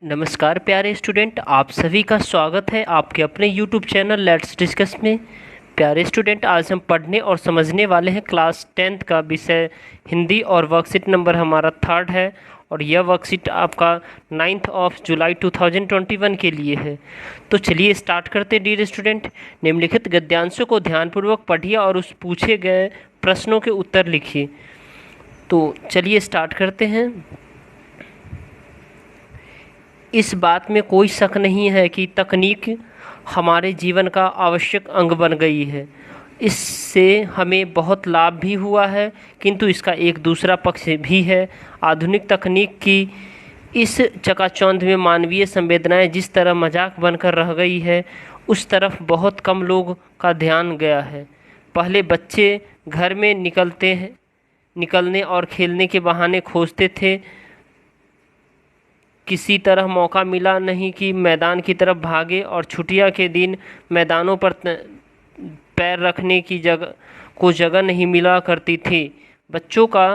नमस्कार प्यारे स्टूडेंट, आप सभी का स्वागत है आपके अपने YouTube चैनल लेट्स डिस्कस में। प्यारे स्टूडेंट, आज हम पढ़ने और समझने वाले हैं क्लास 10th का विषय हिंदी और वर्कशीट नंबर हमारा 3rd है और यह वर्कशीट आपका 9th ऑफ जुलाई 2021 के लिए है। तो चलिए स्टार्ट करते हैं डियर स्टूडेंट। निम्नलिखित गद्यांशों को ध्यानपूर्वक पढ़िए और उस पूछे गए प्रश्नों के उत्तर लिखिए। तो चलिए स्टार्ट करते हैं। इस बात में कोई शक नहीं है कि तकनीक हमारे जीवन का आवश्यक अंग बन गई है। इससे हमें बहुत लाभ भी हुआ है, किंतु इसका एक दूसरा पक्ष भी है। आधुनिक तकनीक की इस चकाचौंध में मानवीय संवेदनाएं जिस तरह मजाक बनकर रह गई है, उस तरफ बहुत कम लोग का ध्यान गया है। पहले बच्चे घर में निकलने और खेलने के बहाने खोजते थे। किसी तरह मौका मिला नहीं कि मैदान की तरफ भागे और छुट्टियां के दिन मैदानों पर पैर रखने की जगह नहीं मिला करती थी। बच्चों का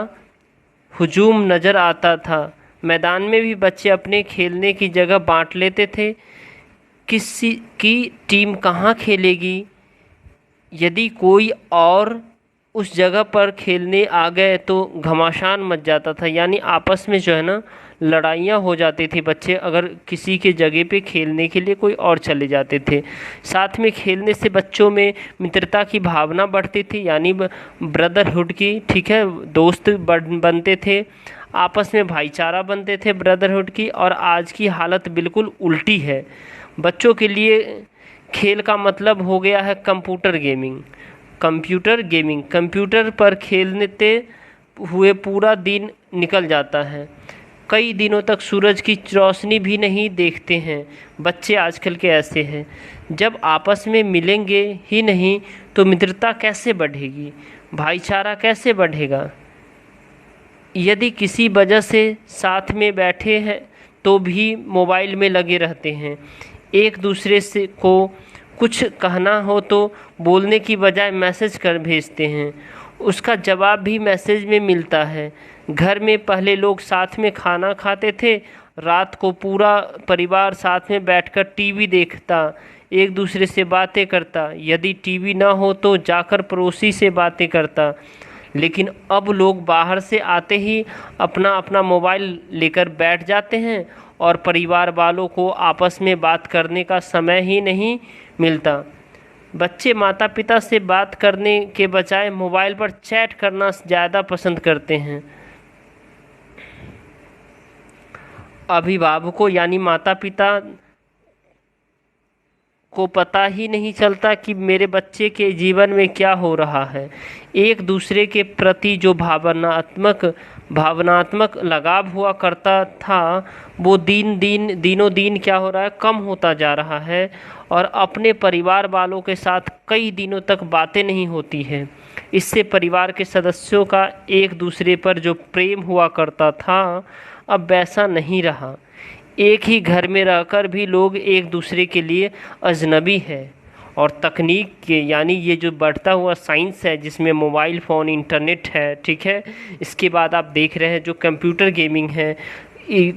हुजूम नज़र आता था। मैदान में भी बच्चे अपने खेलने की जगह बांट लेते थे। किसी की टीम कहाँ खेलेगी, यदि कोई और उस जगह पर खेलने आ गए तो घमासान मच जाता था। यानी आपस में जो है ना लड़ाइयाँ हो जाती थी। बच्चे अगर किसी के जगह पे खेलने के लिए कोई और चले जाते थे। साथ में खेलने से बच्चों में मित्रता की भावना बढ़ती थी, यानी ब्रदरहुड की, ठीक है, दोस्त बनते थे, आपस में भाईचारा बनते थे ब्रदरहुड की। और आज की हालत बिल्कुल उल्टी है। बच्चों के लिए खेल का मतलब हो गया है कंप्यूटर गेमिंग। कंप्यूटर पर खेलते हुए पूरा दिन निकल जाता है। कई दिनों तक सूरज की रोशनी भी नहीं देखते हैं। बच्चे आजकल के ऐसे हैं। जब आपस में मिलेंगे ही नहीं तो मित्रता कैसे बढ़ेगी, भाईचारा कैसे बढ़ेगा। यदि किसी वजह से साथ में बैठे हैं तो भी मोबाइल में लगे रहते हैं। एक दूसरे से को कुछ कहना हो तो बोलने की बजाय मैसेज कर भेजते हैं। उसका जवाब भी मैसेज में मिलता है। घर में पहले लोग साथ में खाना खाते थे। रात को पूरा परिवार साथ में बैठकर टीवी देखता, एक दूसरे से बातें करता। यदि टीवी ना हो तो जाकर पड़ोसी से बातें करता। लेकिन अब लोग बाहर से आते ही अपना अपना मोबाइल लेकर बैठ जाते हैं और परिवार वालों को आपस में बात करने का समय ही नहीं मिलता। बच्चे माता पिता से बात करने के बजाय मोबाइल पर चैट करना ज़्यादा पसंद करते हैं। अभिभावकों यानी माता पिता को पता ही नहीं चलता कि मेरे बच्चे के जीवन में क्या हो रहा है। एक दूसरे के प्रति जो भावनात्मक लगाव हुआ करता था, वो दिनों दिन क्या हो रहा है, कम होता जा रहा है। और अपने परिवार वालों के साथ कई दिनों तक बातें नहीं होती है। इससे परिवार के सदस्यों का एक दूसरे पर जो प्रेम हुआ करता था, अब वैसा नहीं रहा। एक ही घर में रहकर भी लोग एक दूसरे के लिए अजनबी है। और तकनीक के यानी ये जो बढ़ता हुआ साइंस है, जिसमें मोबाइल फ़ोन, इंटरनेट है, ठीक है, इसके बाद आप देख रहे हैं जो कंप्यूटर गेमिंग है,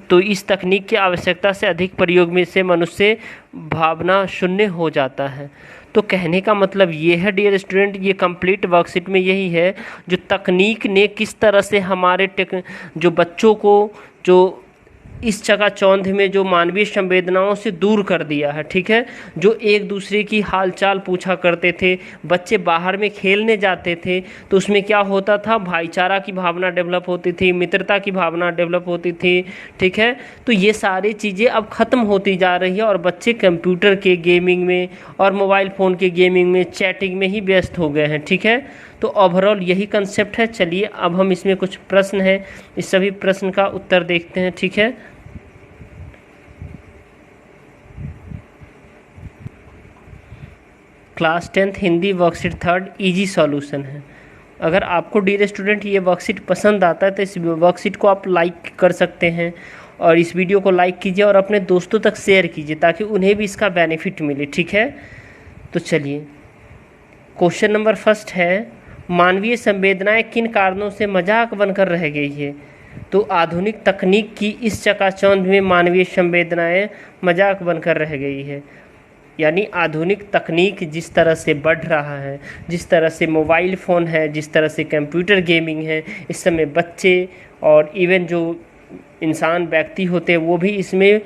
तो इस तकनीक की आवश्यकता से अधिक प्रयोग में से मनुष्य भावना शून्य हो जाता है। तो कहने का मतलब ये है डियर स्टूडेंट, ये कंप्लीट वर्कशीट में यही है जो तकनीक ने किस तरह से हमारे जो बच्चों को जो इस चकाचौंध में जो मानवीय संवेदनाओं से दूर कर दिया है, ठीक है। जो एक दूसरे की हालचाल पूछा करते थे, बच्चे बाहर में खेलने जाते थे तो उसमें क्या होता था, भाईचारा की भावना डेवलप होती थी, मित्रता की भावना डेवलप होती थी, ठीक है। तो ये सारी चीज़ें अब ख़त्म होती जा रही है और बच्चे कंप्यूटर के गेमिंग में और मोबाइल फ़ोन के गेमिंग में, चैटिंग में ही व्यस्त हो गए हैं, ठीक है। तो ओवरऑल यही कंसेप्ट है। चलिए अब हम इसमें कुछ प्रश्न हैं, इस सभी प्रश्न का उत्तर देखते हैं, ठीक है। Class 10th Hindi worksheet 3rd easy solution है। अगर आपको डियर स्टूडेंट ये वर्कशीट पसंद आता है तो इस वर्कशीट को आप लाइक कर सकते हैं और इस वीडियो को लाइक कीजिए और अपने दोस्तों तक शेयर कीजिए ताकि उन्हें भी इसका बेनिफिट मिले, ठीक है। तो चलिए क्वेश्चन नंबर 1 है, मानवीय संवेदनाएं किन कारणों से मजाक बनकर रह गई है। तो आधुनिक तकनीक की इस चकाचौंध में मानवीय संवेदनाएं मजाक बनकर रह गई है। यानी आधुनिक तकनीक जिस तरह से बढ़ रहा है, जिस तरह से मोबाइल फ़ोन है, जिस तरह से कंप्यूटर गेमिंग है, इस समय बच्चे और इवन जो इंसान व्यक्ति होते हैं वो भी इसमें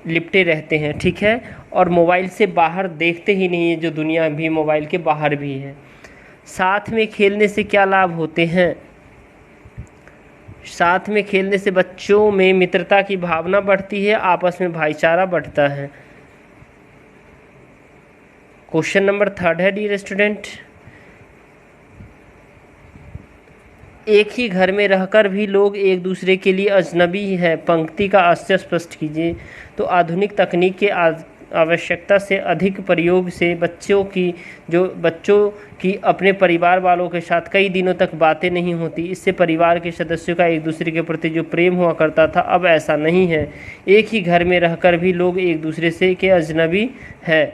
लिपटे रहते हैं, ठीक है। और मोबाइल से बाहर देखते ही नहीं है, जो दुनिया भी मोबाइल के बाहर भी है। साथ में खेलने से क्या लाभ होते हैं? साथ में खेलने से बच्चों में मित्रता की भावना बढ़ती है, आपस में भाईचारा बढ़ता है। क्वेश्चन नंबर 3 है डियर स्टूडेंट, एक ही घर में रहकर भी लोग एक दूसरे के लिए अजनबी है। पंक्ति का आशय स्पष्ट कीजिए। तो आधुनिक तकनीक के आवश्यकता से अधिक प्रयोग से बच्चों की अपने परिवार वालों के साथ कई दिनों तक बातें नहीं होती। इससे परिवार के सदस्यों का एक दूसरे के प्रति जो प्रेम हुआ करता था अब ऐसा नहीं है। एक ही घर में रहकर भी लोग एक दूसरे से के अजनबी है।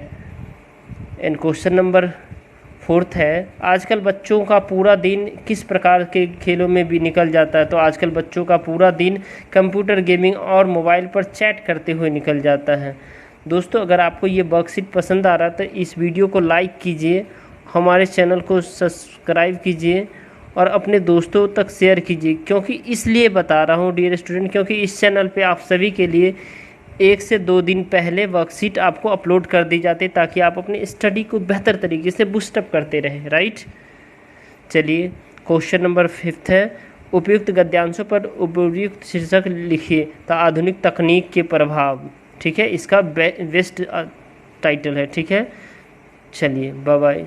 एंड क्वेश्चन नंबर 4 है, आजकल बच्चों का पूरा दिन किस प्रकार के खेलों में भी निकल जाता है? तो आजकल बच्चों का पूरा दिन कंप्यूटर गेमिंग और मोबाइल पर चैट करते हुए निकल जाता है। दोस्तों, अगर आपको ये वर्कशीट पसंद आ रहा है तो इस वीडियो को लाइक कीजिए, हमारे चैनल को सब्सक्राइब कीजिए और अपने दोस्तों तक शेयर कीजिए। क्योंकि इसलिए बता रहा हूँ डियर स्टूडेंट, क्योंकि इस चैनल पे आप सभी के लिए 1 से 2 दिन पहले वर्कशीट आपको अपलोड कर दी जाती है, ताकि आप अपनी स्टडी को बेहतर तरीके से बूस्टअप करते रहें, राइट। चलिए, क्वेश्चन नंबर 5 है, उपयुक्त गद्यांशों पर उपयुक्त शीर्षक लिखिए। तो आधुनिक तकनीक के प्रभाव, ठीक है, इसका बेस्ट टाइटल है, ठीक है। चलिए, बाय बाय।